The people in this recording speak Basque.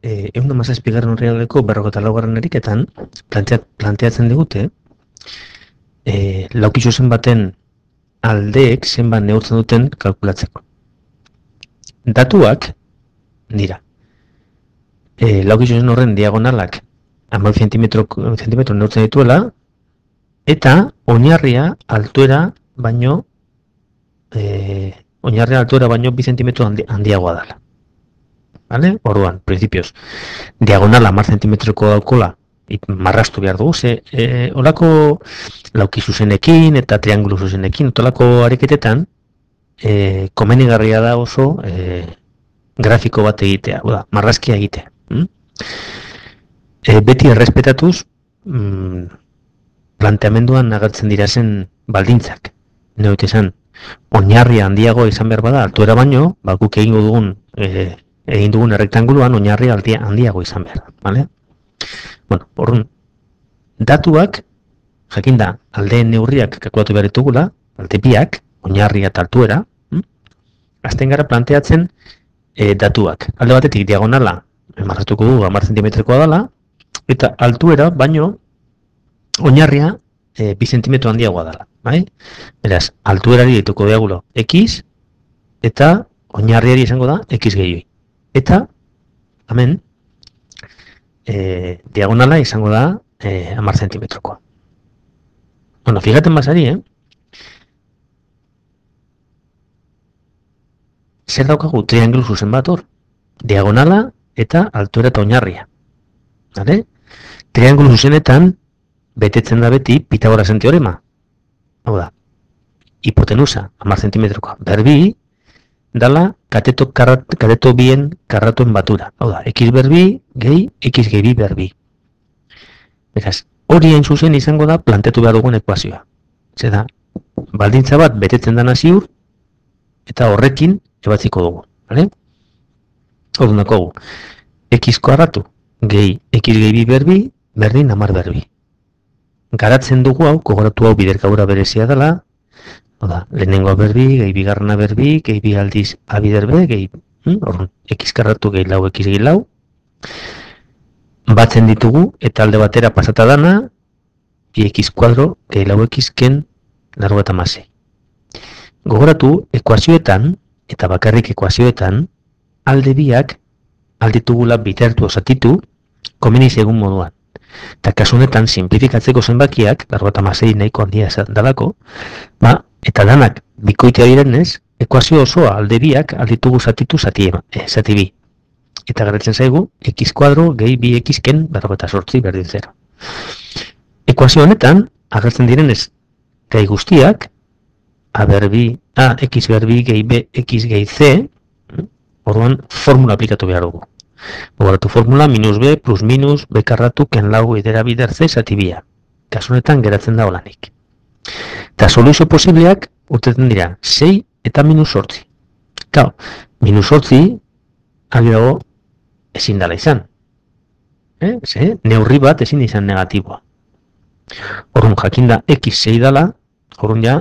ehun eta hamazazpigarren orrialdeko 54. eriketan planteatzen digute lauki zuzen baten aldeek zenbat neurtzen duten kalkulatzeko. Datuak dira. Lauki zuzen horren diagonalak 10 zentimetro neurtzen dituela, eta oinarria altuera baino 2 zentimetro handiagoa dela. Vale? Orduan, principios, diagonala 10 zentimetroko daukola, marrastu behar dugu, olako lauki zuzenekin eta triangulu zuzenekin, olako areketetan, komenigarria da oso grafiko bat egitea, marrazkia egitea. Beti errespetatuz, planteamenduan agertzen dira zen baldintzak. Neoite esan, oinarria handiago izan behar bada, altuera baino, guk egin dugun errektanguluan oinarria handiago izan behar. Vale? Bueno, horren, datuak, jakinda, aldeen neurriak kalkulatu behar ditugula, alde biak, oinarria eta altuera, azten gara planteatzen datuak. Alde batetik diagonala, marratuko du 10 zentimetrokoa dela, eta altuera baino oinarria 2 zentimetro handiagoa dela. Bai? Beraz, altuerari dituko diagulo x, eta oinarriari izango da x gehioi. Eta, hemen, diagonala izango da 10 zentimetrokoa. Bueno, fijaten basari, zer daukagu triangelu zuzen bat hor? Diagonala eta altuera eta oinarria. Vale? Triangelu zuzenetan betetzen da beti Pitagorasen teorema. Hau da, hipotenusa 10 zentimetrokoa berbi dala kateto bien karratuen batura. Hau da, x berbi gehi x gehi bi berbi. Beraz, hori hain zuzen izango da planteatu behar dugun ekuazioa. Zer da, baldintza bat betetzen dana ziur, eta horrekin ebatziko dugu. Vale? Orduan dakogu, x karratu gehi x gehi bi berbi, berdin 10 berbi. Garatzen dugu hau, gogoratu hau biderkadura berezia dela, lehenengoa berbi, gehi bigarrena berbi, gehi bi aldiz a bider be, gehi, x karratu gehi lau, x gehi lau, batzen ditugu, eta alde batera pasata dana, bi x kuadro, gehi lau x ken, largo eta masei. Gogoratu, ekuazioetan, eta bakarrik ekuazioetan, alde biak, alditugula bitertu osatitu, komeniz egun moduan. Eta kasu honetan, simplifikatzeko zenbakiak, 56 nahiko handia dalako, eta danak bikoitea direnez, ekuazio osoa alde biak alditugu zatitu zati bi. Eta garatzen zaigu, x kuadro gehi bi x ken 48 berdin 0. Ekuazio honetan, agertzen direnez, gai guztiak, x berbi gehi b x gehi c, orduan formula aplikatu behar dugu. Gogoratu formula, minus b, plus minus, b karratu, ken lau edera bider c, zati bia. Kasu honetan geratzen da holanik. Eta soluzio posibleak urtetzen dira 6 eta minus 8. Kau, minus 8 dago ezin dela izan. Neurri bat ezin izan negatiboa. Orduan jakinda x 6 dela, orduan ja